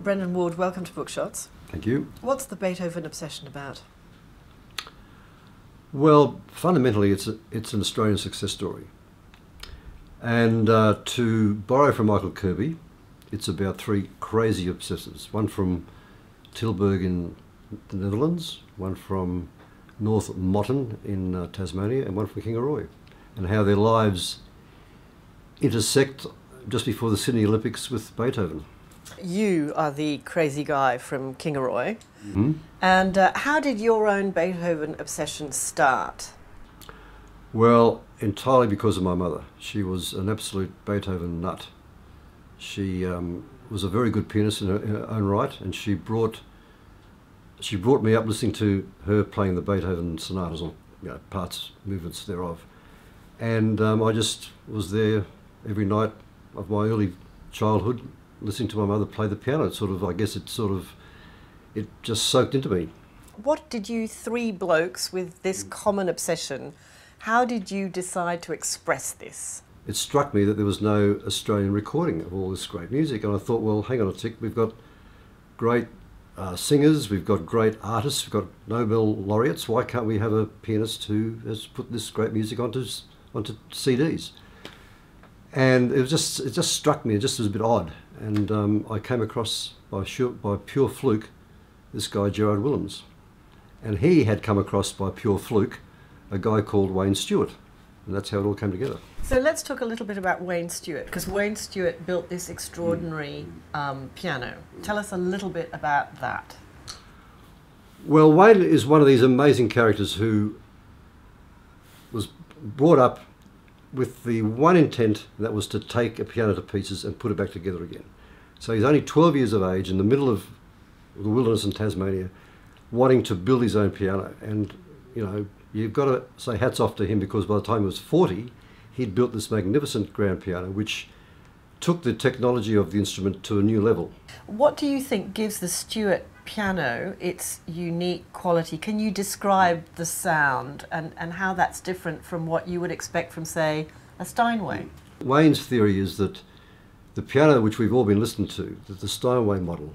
Brendan Ward, welcome to Bookshots. Thank you. What's the Beethoven Obsession about? Well, fundamentally, it's an Australian success story. And to borrow from Michael Kirby, it's about three crazy obsessives. One from Tilburg in the Netherlands, one from North Motten in Tasmania, and one from Kingaroy, and how their lives intersect just before the Sydney Olympics with Beethoven. You are the crazy guy from Kingaroy. Mm-hmm. And how did your own Beethoven obsession start? Well, entirely because of my mother. She was an absolute Beethoven nut. She was a very good pianist in her own right, and she brought me up listening to her playing the Beethoven sonatas, or parts, movements thereof. And I just was there every night of my early childhood, listening to my mother play the piano. It just soaked into me. What did you three blokes with this common obsession, how did you decide to express this? It struck me that there was no Australian recording of all this great music, and I thought, well, hang on a tick, we've got great singers, we've got great artists, we've got Nobel laureates. Why can't we have a pianist who has put this great music onto CDs? And it just struck me. It just was a bit odd. And I came across by pure fluke this guy Gerard Willems, and he had come across by pure fluke a guy called Wayne Stewart, and that's how it all came together. So let's talk a little bit about Wayne Stewart, because Wayne Stewart built this extraordinary piano. Tell us a little bit about that. Well, Wayne is one of these amazing characters who was brought up with the one intent, that was to take a piano to pieces and put it back together again. So he's only 12 years of age in the middle of the wilderness in Tasmania, wanting to build his own piano. And you've got to say hats off to him, because by the time he was 40, he'd built this magnificent grand piano which took the technology of the instrument to a new level. What do you think gives the Stewart piano its unique quality? Can you describe the sound and how that's different from what you would expect from, say, a Steinway? Wayne's theory is that the piano which we've all been listening to, the Steinway model,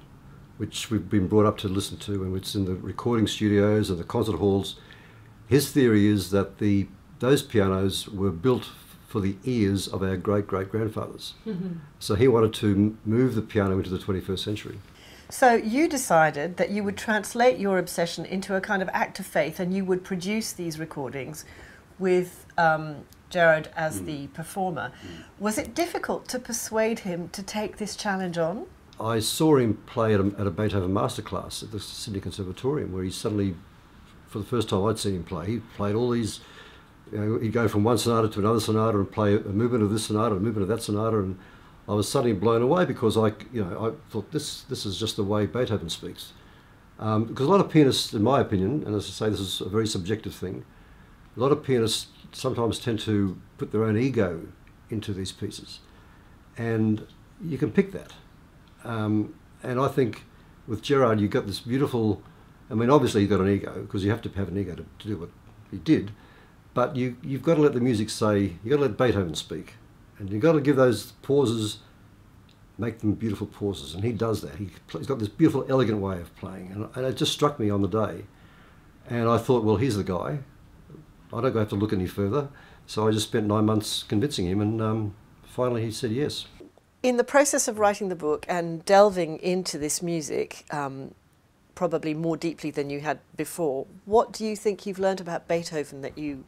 which we've been brought up to listen to, and it's in the recording studios and the concert halls, his theory is that those pianos were built for the ears of our great-great-grandfathers. Mm-hmm. So he wanted to move the piano into the 21st century. So you decided that you would translate your obsession into a kind of act of faith, and you would produce these recordings with Gerard as the performer. Was it difficult to persuade him to take this challenge on? I saw him play at a Beethoven masterclass at the Sydney Conservatorium, where he suddenly, for the first time I'd seen him play, he played all these, he'd go from one sonata to another sonata and play a movement of this sonata, a movement of that sonata, and I was suddenly blown away, because I thought this is just the way Beethoven speaks. Because a lot of pianists, in my opinion, and as I say, this is a very subjective thing, a lot of pianists sometimes tend to put their own ego into these pieces, and you can pick that. And I think with Gerard, you got this beautiful, obviously you've got an ego, because you have to have an ego to do what he did, but you've got to let the music say, you've got to let Beethoven speak, and you've got to give those pauses, make them beautiful pauses, and he does that. He's got this beautiful, elegant way of playing, and it just struck me on the day, and I thought, well, he's the guy. I don't have to look any further, so I just spent 9 months convincing him, and finally he said yes. In the process of writing the book and delving into this music, probably more deeply than you had before, what do you think you've learned about Beethoven that you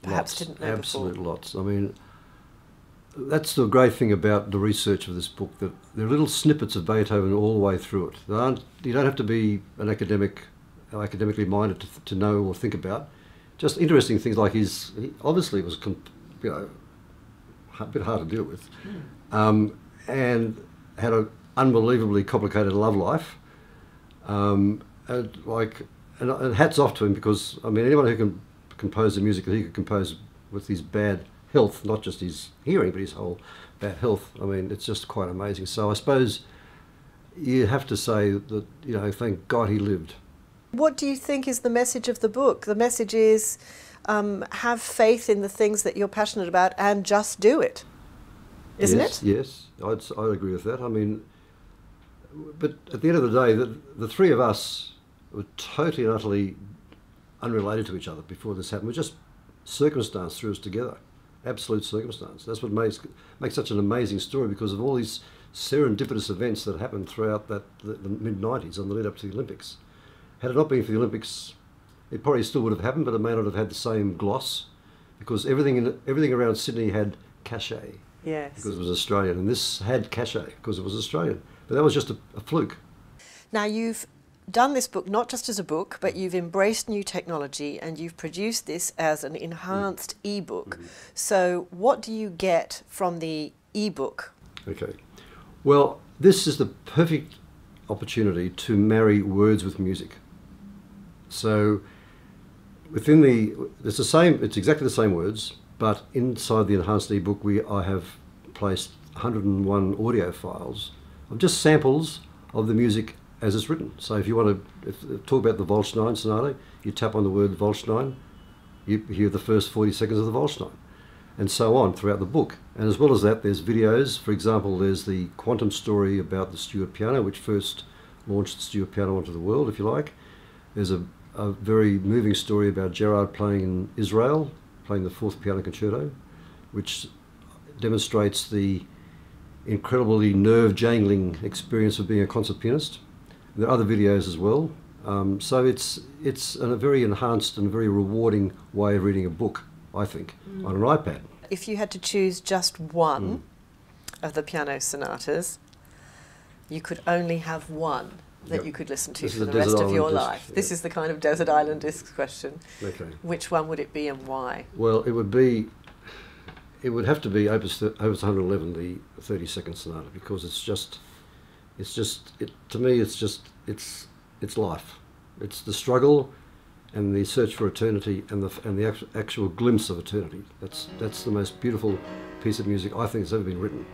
perhaps didn't know absolute before? Lots. That's the great thing about the research of this book, that there are little snippets of Beethoven all the way through it. You don't have to be an academically minded to know or think about. Just interesting things like he obviously was a bit hard to deal with. And had an unbelievably complicated love life, and hats off to him, because anyone who can compose the music that he could compose with his bad health, not just his hearing but his whole bad health, it's just quite amazing. So I suppose you have to say that, thank God he lived. What do you think is the message of the book? The message is have faith in the things that you're passionate about and just do it. Isn't it? Yes, I'd agree with that. but at the end of the day, the three of us were totally and utterly unrelated to each other before this happened. We're just circumstance threw us together, absolute circumstance. That's what makes such an amazing story, because of all these serendipitous events that happened throughout the mid-90s on the lead up to the Olympics. Had it not been for the Olympics, it probably still would have happened, but it may not have had the same gloss, because everything around Sydney had cachet. Yes. Because it was Australian, and this had cachet because it was Australian. But that was just a fluke. Now, you've done this book not just as a book, but you've embraced new technology and you've produced this as an enhanced ebook. So what do you get from the ebook? Okay. Well, this is the perfect opportunity to marry words with music. So within it's exactly the same words, but inside the enhanced ebook I have placed 101 audio files of just samples of the music as it's written. So if you want to talk about the Waldstein Sonata, you tap on the word Waldstein, you hear the first 40 seconds of the Waldstein, and so on throughout the book. And as well as that, there's videos. For example, there's the quantum story about the Stewart piano, which first launched the Stewart piano onto the world, if you like. There's a very moving story about Gerard playing in Israel, playing the fourth piano concerto, which demonstrates the incredibly nerve-jangling experience of being a concert pianist. There are other videos as well. So it's a very enhanced and very rewarding way of reading a book, I think, on an iPad. If you had to choose just one of the piano sonatas, you could only have one that you could listen to for the rest of your life. Yeah. This is the kind of desert island disc question. Okay. Which one would it be and why? Well, it would have to be Opus 111, the 30-second sonata, because to me it's life. It's the struggle and the search for eternity and the actual glimpse of eternity. That's the most beautiful piece of music I think that's ever been written.